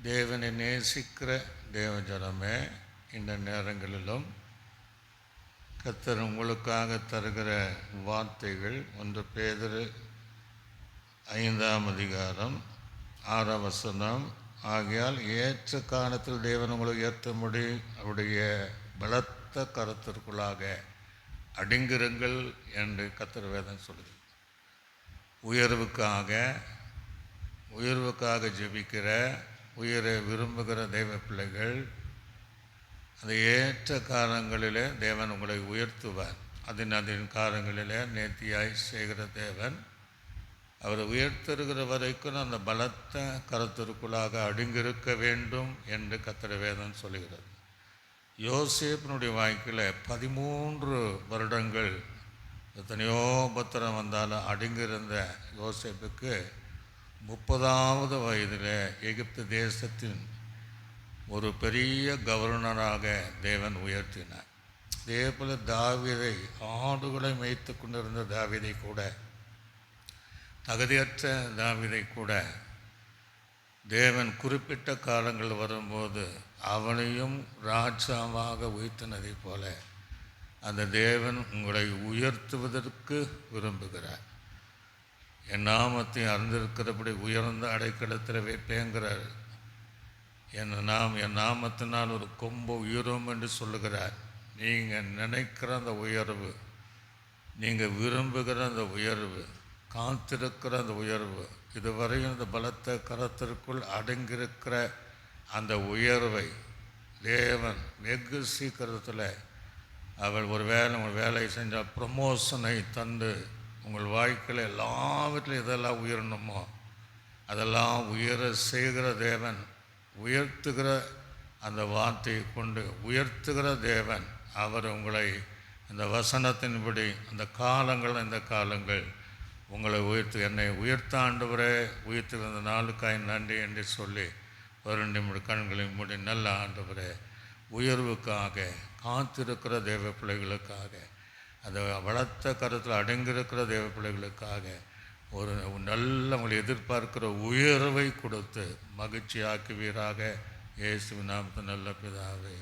தேவனை நேசிக்கிற தேவஜனமே, இந்த நேரங்களிலும் கர்த்தர் உங்களுக்காக தருகிற வார்த்தைகள் 1 பேதுரு 5ஆம் அதிகாரம் 6ஆம் வசனம். ஆகையால் ஏற்ற காலத்தில் தேவன் உங்களை உயர்த்தும்படி அவருடைய பலத்த கரத்திற்குள்ளாக அடங்கிருங்கள் என்று கர்த்தர் வேதம் சொல்லுது. உயர்வுக்காக ஜெபிக்கிற, உயரை விரும்புகிற தெய்வ பிள்ளைகள், அந்த ஏற்ற காலங்களிலே தேவன் உங்களை உயர்த்துவார். அதன் காலங்களிலே நேர்த்தியாய் செய்கிற தேவன் அவரை உயர்த்துகிற வரைக்கும் அந்த பலத்த கரத்திற்குள்ளாக அடங்கியிருக்க வேண்டும் என்று கர்த்தர் வேதம் சொல்லுகிறது. யோசேப்பினுடைய வாழ்க்கையில் 13 வருடங்கள் எத்தனையோ உபத்திரம் வந்தாலும் அடங்கியிருந்த யோசேப்புக்கு 30வது வயதில் எகிப்து தேசத்தின் ஒரு பெரிய கவர்னராக தேவன் உயர்த்தினார். அதே போல் தாவீதை, ஆடுகளை மேய்த்து கொண்டிருந்த தாவீதை கூட, தகுதியற்ற தாவீதை கூட தேவன் குறிப்பிட்ட காலங்கள் வரும்போது அவனையும் ராஜாவாக உயர்த்தினதை போல அந்த தேவன் உங்களை உயர்த்துவதற்கு விரும்புகிறார். என் நாமத்தை அறிந்திருக்கிறபடி உயர்ந்த அடைக்கலத்தில் வைப்பேங்கிறார். என் நாமத்தினால் ஒரு கொம்பு உயரும் என்று சொல்லுகிறார். நீங்கள் நினைக்கிற அந்த உயர்வு, நீங்கள் விரும்புகிற அந்த உயர்வு, காத்திருக்கிற அந்த உயர்வு, இதுவரையும் இந்த பலத்த கரத்திற்குள் அடங்கியிருக்கிற அந்த உயர்வை தேவன் வெகு சீக்கிரத்தில் அவள் உங்கள் வேலை செஞ்சால் ப்ரமோஷனை தந்து உங்கள் வாழ்க்கையில் எல்லாவற்றிலும் எதெல்லாம் உயரணுமோ அதெல்லாம் உயர செய்கிற தேவன், உயர்த்துகிற அந்த வார்த்தையை கொண்டு உயர்த்துகிற தேவன் அவர் உங்களை இந்த வசனத்தின்படி இந்த காலங்கள் உங்களை என்னை உயர்த்த ஆண்டவரே, உயர்த்துகிற நாளுக்காய் நன்றி என்று சொல்லி 2 நிமிட கண்களை மூடி, நல்ல ஆண்டவரே, உயர்வுக்காக காத்திருக்கிற தேவ பிள்ளைகளுக்காக, அந்த வளர்த்த கருத்தில் அடங்கியிருக்கிற தேவ பிள்ளைகளுக்காக ஒரு நல்ல உங்களை எதிர்பார்க்கிற உயர்வை கொடுத்து மகிழ்ச்சி ஆக்குவீராக. இயேசுவின் நாமத்தில் நல்ல பிதாவே.